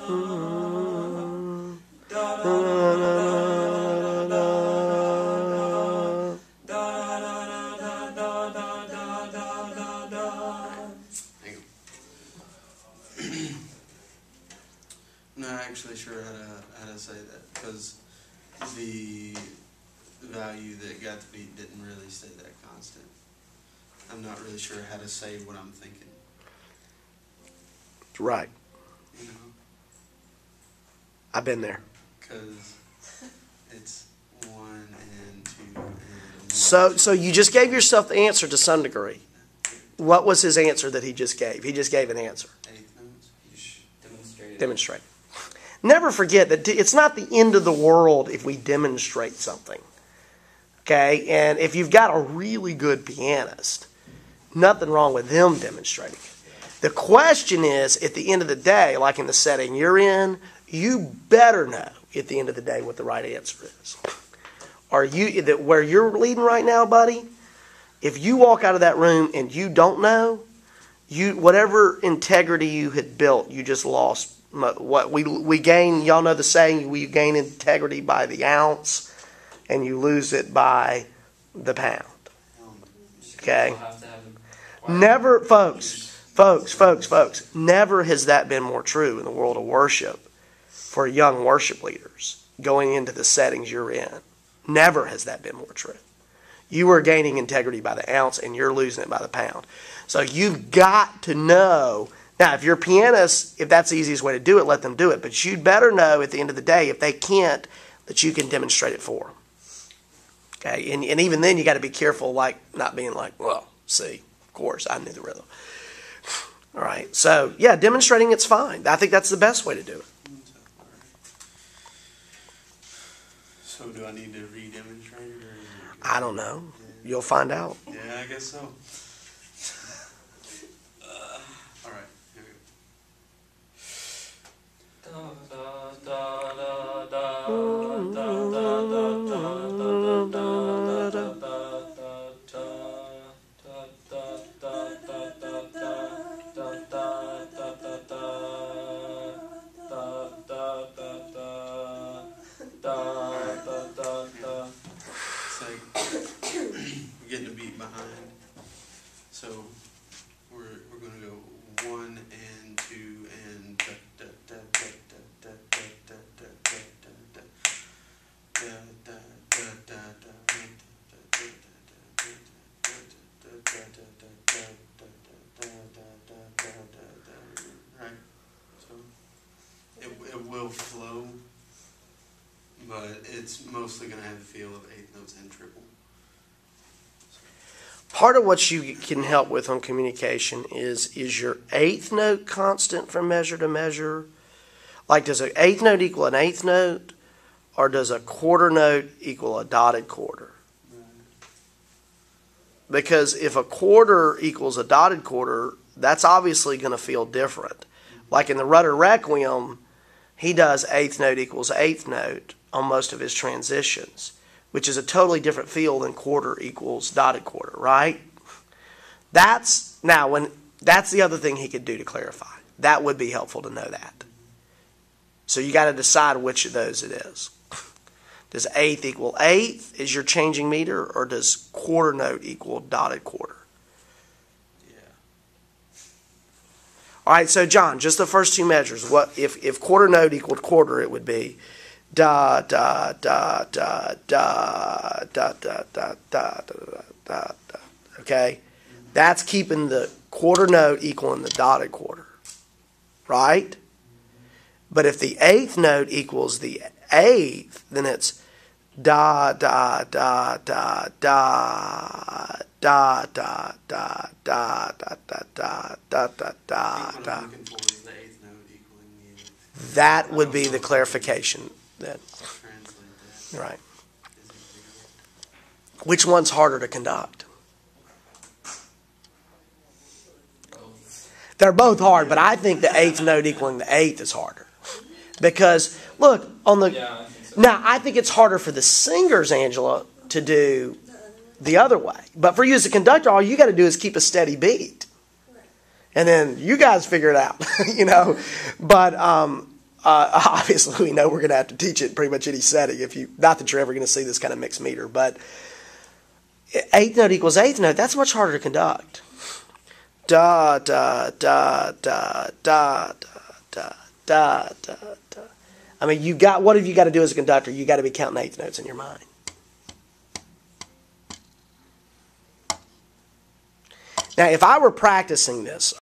I'm not actually sure how to say that, because the value that got to be didn't really stay that constant. I'm not really sure how to say what I'm thinking. Right. You know? I've been there. Because it's 1 and 2 and 1. So you just gave yourself the answer to some degree. What was his answer that he just gave? He just gave an answer. Eighth notes. Demonstrate. Never forget that it's not the end of the world if we demonstrate something. Okay? And if you've got a really good pianist, nothing wrong with them demonstrating it. The question is, at the end of the day, like in the setting you're in, you better know at the end of the day what the right answer is. Are you where you're leading right now, buddy? If you walk out of that room and you don't know, whatever integrity you had built, you just lost. What we gain, y'all know the saying, we gain integrity by the ounce, and you lose it by the pound. Okay? Never, folks, never has that been more true in the world of worship for young worship leaders going into the settings you're in. Never has that been more true. You are gaining integrity by the ounce, and you're losing it by the pound. So you've got to know. Now, if you're a pianist, if that's the easiest way to do it, let them do it. But you'd better know at the end of the day, if they can't, that you can demonstrate it for them. Okay, and even then, you got to be careful, like not being like, well, see, of course, I knew the rhythm. All right, so yeah, demonstrating it's fine. I think that's the best way to do it. So do I need to re-demonstrate it? Or I don't know. Yeah. You'll find out. Yeah, I guess so. All right, here we we're getting a beat behind, so we're going to go 1 and 2 and da da da da da da da da da da da da right. So it will flow, but it's mostly going to have the feel of eighth notes and triple. Part of what you can help with on communication is your eighth note constant from measure to measure? Like, does an eighth note equal an eighth note, or does a quarter note equal a dotted quarter? Because if a quarter equals a dotted quarter, that's obviously going to feel different. Like in the Rudder Requiem, he does eighth note equals eighth note on most of his transitions, which is a totally different feel than quarter equals dotted quarter, right? That's the other thing he could do to clarify. That would be helpful to know that. So you got to decide which of those it is. Does eighth equal eighth as your changing meter, or does quarter note equal dotted quarter? Yeah. All right, so John, just the first two measures. What if quarter note equaled quarter, it would be da da da da da da da da da da da. Okay, that's keeping the quarter note equaling the dotted quarter, right? But if the eighth note equals the eighth, then it's da da da da da da da da da da da da da da da. That would be the clarification. That right. Which one's harder to conduct? They're both hard, but I think the eighth note equaling the eighth is harder. Because, look, on the... Yeah, I think so. Now, I think it's harder for the singers, Angela, to do the other way. But for you as a conductor, all you got to do is keep a steady beat. And then you guys figure it out, you know. But obviously we know we're going to have to teach it in pretty much any setting. Not that you're ever going to see this kind of mixed meter, but eighth note equals eighth note. That's much harder to conduct. Da da da da da da da da da. I mean, what have you got to do as a conductor? You got to be counting eighth notes in your mind. Now, if I were practicing this,